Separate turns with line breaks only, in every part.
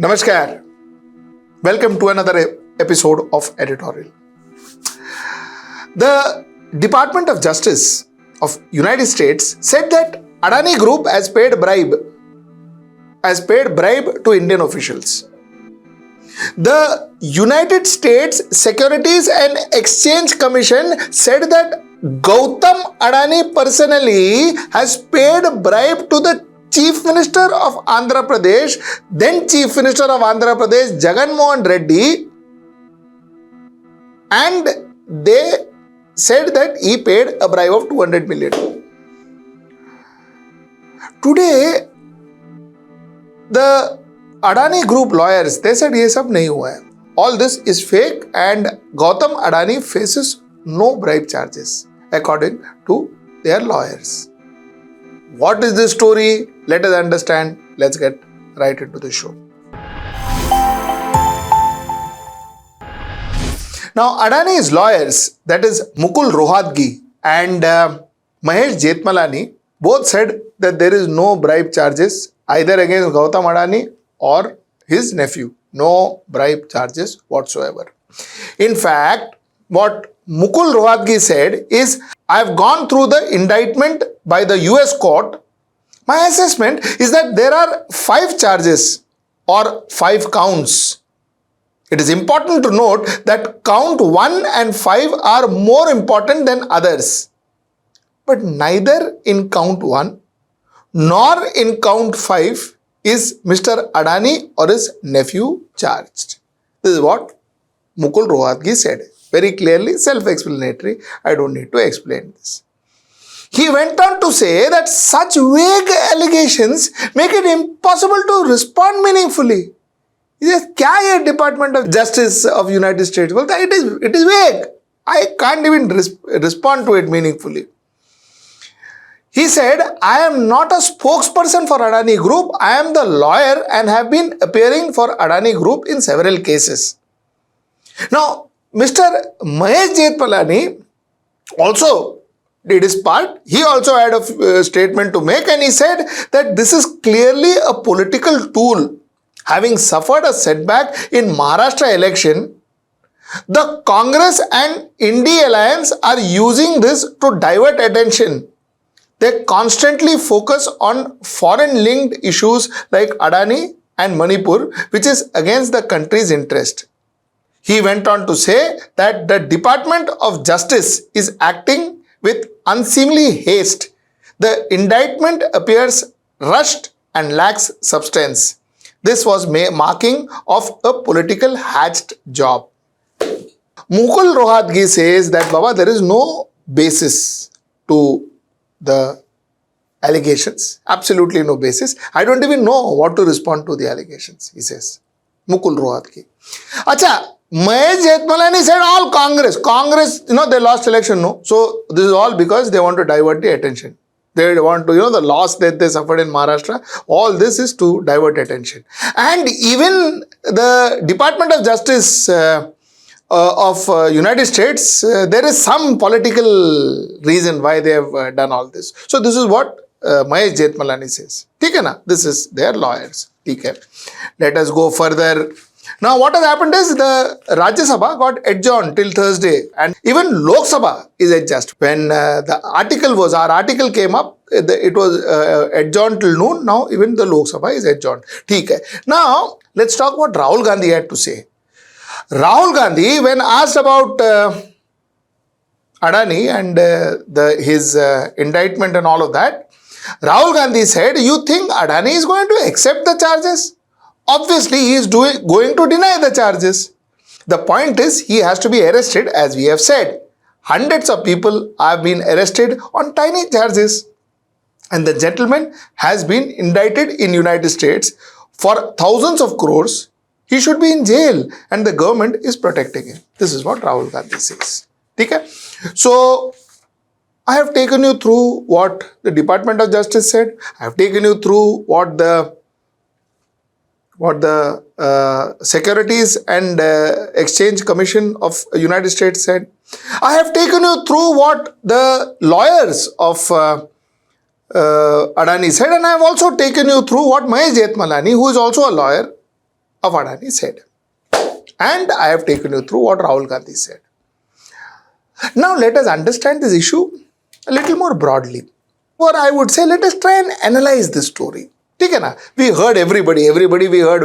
Namaskar. Welcome to another episode of Editorial. The Department of Justice of United States said that Adani Group has paid bribe to Indian officials. The United States Securities and Exchange Commission said that Gautam Adani personally has paid bribe to the Chief Minister of Andhra Pradesh, then Chief Minister of Andhra Pradesh, Jagan Mohan Reddy, and they said that he paid a bribe of 200 million. Today, the Adani Group lawyers, they said ये सब नहीं हुआ है. All this is fake and Gautam Adani faces no bribe charges according to their lawyers. What is this story? Let us understand. Let's get right into the show. Now, Adani's lawyers, that is Mukul Rohatgi and Mahesh Jethmalani, both said that there is no bribe charges either against Gautam Adani or his nephew. No bribe charges whatsoever. In fact, what Mukul Rohatgi said is, I have gone through the indictment by the US court. My assessment is that there are 5 charges or 5 counts. It is important to note that count 1 and 5 are more important than others. But neither in count 1 nor in count 5 is Mr. Adani or his nephew charged. This is what Mukul Rohatgi said. Very clearly, self-explanatory. I don't need to explain this. He went on to say that such vague allegations make it impossible to respond meaningfully. He says, क्या ये Department of Justice of United States? Well, it is vague. I can't even respond to it meaningfully. He said, I am not a spokesperson for Adani Group. I am the lawyer and have been appearing for Adani Group in several cases. Now, Mr. Mahesh Jethmalani also did his part. He also had a statement to make and he said that this is clearly a political tool. Having suffered a setback in Maharashtra election, the Congress and India alliance are using this to divert attention. They constantly focus on foreign-linked issues like Adani and Manipur, which is against the country's interest. He went on to say that the Department of Justice is acting with unseemly haste. The indictment appears rushed and lacks substance. This was marking of a political hatched job. Mukul Rohatgi says that, Baba, there is no basis to the allegations. Absolutely no basis. I don't even know what to respond to the allegations, he says. Mukul Rohatgi. Acha, Mahesh Jethmalani said all Congress, they lost election, no. So this is all because they want to divert the attention. They want to, the loss that they suffered in Maharashtra, all this is to divert attention. And even the Department of Justice of United States, there is some political reason why they have done all this. So this is what Mahesh Jethmalani says. Okay, na? This is their lawyers. Okay. Let us go further. Now what has happened is the Rajya Sabha got adjourned till Thursday and even Lok Sabha is adjourned. When our article came up, it was adjourned till noon. Now even the Lok Sabha is adjourned. Okay. Now let's talk what Rahul Gandhi had to say. Rahul Gandhi, when asked about Adani and his indictment and all of that, Rahul Gandhi said, you think Adani is going to accept the charges? Obviously, he is going to deny the charges. The point is, he has to be arrested, as we have said. Hundreds of people have been arrested on tiny charges. And the gentleman has been indicted in United States for thousands of crores. He should be in jail and the government is protecting him. This is what Rahul Gandhi says. Okay? So, I have taken you through what the Department of Justice said. I have taken you through what the Securities and Exchange Commission of United States said. I have taken you through what the lawyers of Adani said, and I have also taken you through what Mahesh Jethmalani, who is also a lawyer, of Adani said. And I have taken you through what Rahul Gandhi said. Now let us understand this issue a little more broadly. Or I would say, let us try and analyze this story. ठीक है ना? We heard everybody we heard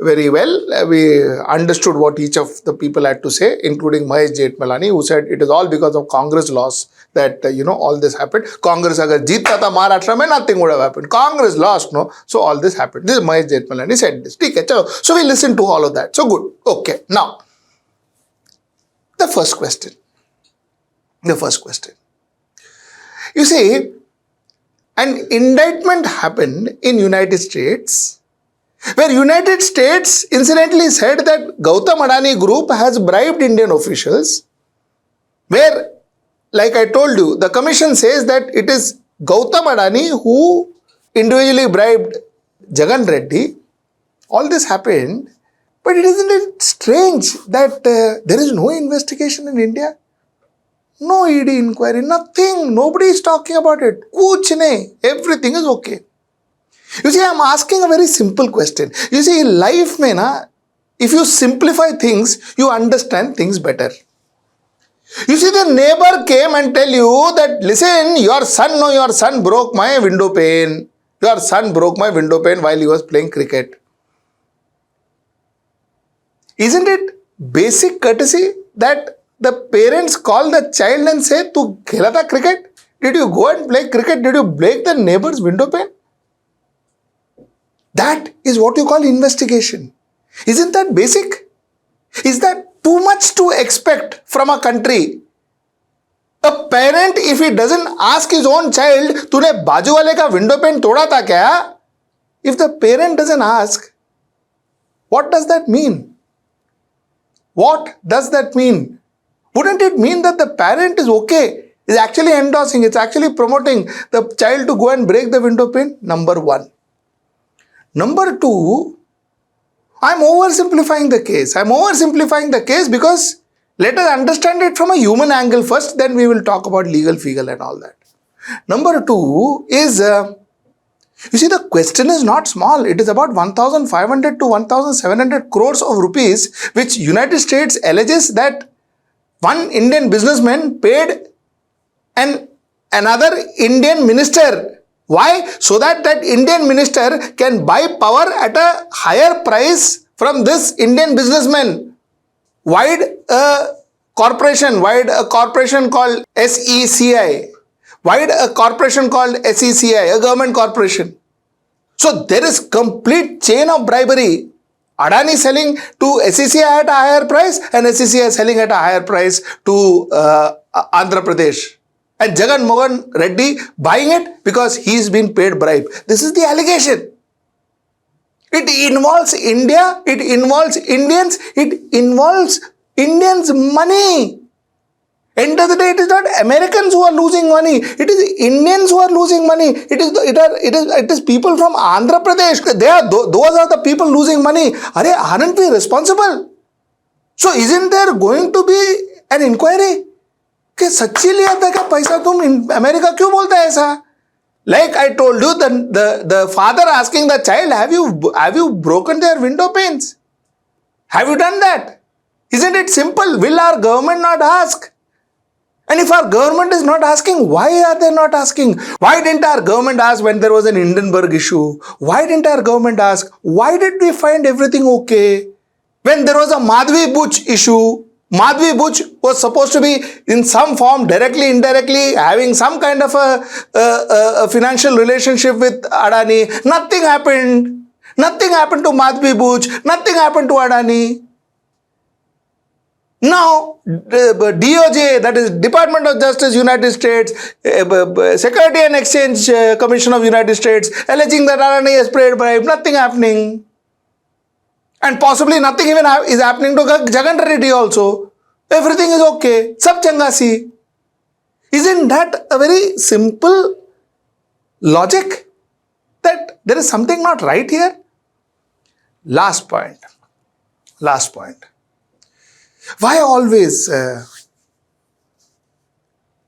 very well. We understood what each of the people had to say, including Mahesh Jetmalani, who said it is all because of Congress loss that, all this happened. Congress agar jeeta tha Maharashtra mein, nothing would have happened. Congress lost, no? So all this happened. This is Mahesh Jetmalani said this. ठीक है, चलो. So we listened to all of that. So good. Okay. Now, the first question. You see, an indictment happened in United States, where United States incidentally said that Gautam Adani Group has bribed Indian officials, where, like I told you, the commission says that it is Gautam Adani who individually bribed Jagan Reddy. All this happened, but isn't it strange that there is no investigation in India? No ED inquiry, nothing. Nobody is talking about it. Kuch nahi. Everything is okay. You see, I am asking a very simple question. You see, in life, if you simplify things, you understand things better. You see, the neighbor came and tell you that, listen, your son broke my window pane. Your son broke my window pane while he was playing cricket. Isn't it basic courtesy that the parents call the child and say, "Tu khela tha cricket? Did you go and play cricket? Did you break the neighbor's window pane?" That is what you call investigation. Isn't that basic? Is that too much to expect from a country? A parent, if he doesn't ask his own child, "Tune baaju wale ka window pane toda tha kya?" If the parent doesn't ask, what does that mean? What does that mean? Wouldn't it mean that the parent is okay, is actually endorsing, it's actually promoting the child to go and break the window pane? Number one. Number two, I'm oversimplifying the case because let us understand it from a human angle first, then we will talk about legal figure and all that. Number two is, you see, the question is not small. It is about 1,500 to 1,700 crores of rupees, which United States alleges that one Indian businessman paid another Indian minister. Why? So that Indian minister can buy power at a higher price from this Indian businessman. Why a corporation called SECI? Why a corporation called SECI, a government corporation? So there is complete chain of bribery. Adani selling to SECI at a higher price and SECI selling at a higher price to Andhra Pradesh. And Jagan Mohan Reddy buying it because he's been paid bribe. This is the allegation. It involves India, it involves Indians, it involves Indians' money. End of the day, it is not Americans who are losing money. It is Indians who are losing money. It is people from Andhra Pradesh. Those are the people losing money. Aren't we responsible? So isn't there going to be an inquiry? कि सच्ची लिया था क्या पैसा तुम America क्यों बोलता है ऐसा? Like I told you, the father asking the child, have you broken their window panes? Have you done that? Isn't it simple? Will our government not ask? And if our government is not asking, why are they not asking? Why didn't our government ask when there was an Hindenburg issue? Why didn't our government ask? Why did we find everything okay? When there was a Madhvi Buch issue, Madhvi Buch was supposed to be in some form, directly, indirectly, having some kind of a financial relationship with Adani. Nothing happened. Nothing happened to Madhvi Buch. Nothing happened to Adani. Now, DOJ, that is Department of Justice, United States, Security and Exchange Commission of United States, alleging that Adani has paid bribe, nothing happening. And possibly nothing even is happening to Jagan Reddy also. Everything is okay. Sab changa si. Isn't that a very simple logic? That there is something not right here? Last point. Why always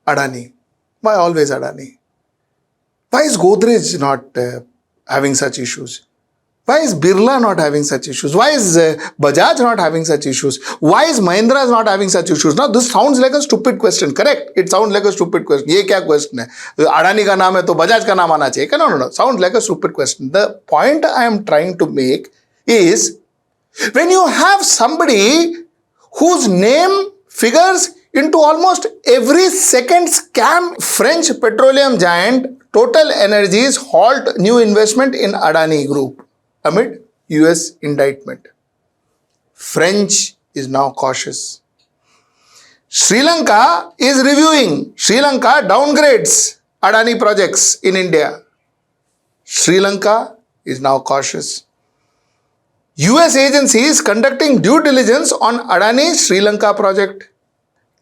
Adani? Why always Adani? Why is Godrej not having such issues? Why is Birla not having such issues? Why is Bajaj not having such issues? Why is Mahindra not having such issues? Now this sounds like a stupid question, correct? It sounds like a stupid question. ये क्या question है? Adani का नाम है तो Bajaj का नाम आना चाहिए. No. Sounds like a stupid question. The point I am trying to make is when you have somebody whose name figures into almost every second scam, French petroleum giant Total Energies halt new investment in Adani Group amid US indictment. French is now cautious. Sri Lanka is reviewing. Sri Lanka downgrades Adani projects in India. Sri Lanka is now cautious. US agencies conducting due diligence on Adani Sri Lanka project.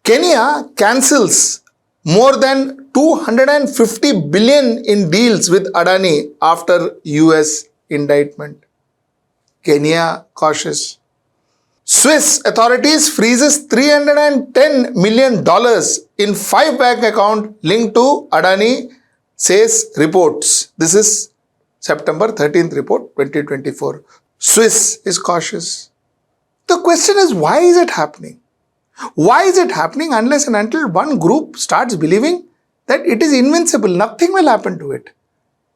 Kenya cancels more than 250 billion in deals with Adani after US indictment. Kenya cautious. Swiss authorities freezes $310 million in 5 bank account linked to Adani, says reports. This is September 13th report 2024. Swiss is cautious. The question is, why is it happening? Why is it happening unless and until one group starts believing that it is invincible? Nothing will happen to it.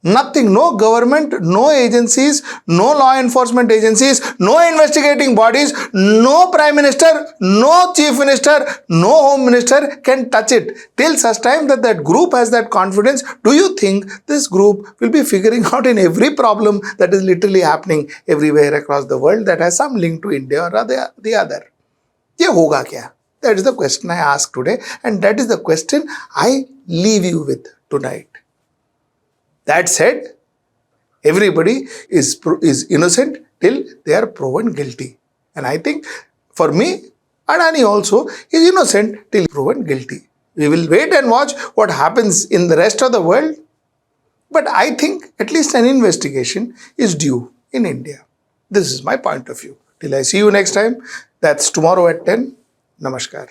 Nothing. No government, no agencies, no law enforcement agencies, no investigating bodies, no prime minister, no chief minister, no home minister can touch it. Till such time that that group has that confidence, do you think this group will be figuring out in every problem that is literally happening everywhere across the world that has some link to India or the other? ये होगा क्या? That is the question I ask today, and that is the question I leave you with tonight. That said, everybody is innocent till they are proven guilty. And I think for me, Adani also is innocent till proven guilty. We will wait and watch what happens in the rest of the world. But I think at least an investigation is due in India. This is my point of view. Till I see you next time, that's tomorrow at 10. Namaskar.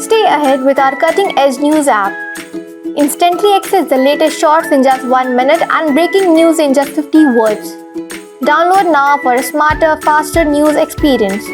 Stay ahead with our cutting-edge news app. Instantly access the latest shorts in just 1 minute and breaking news in just 50 words. Download now for a smarter, faster news experience.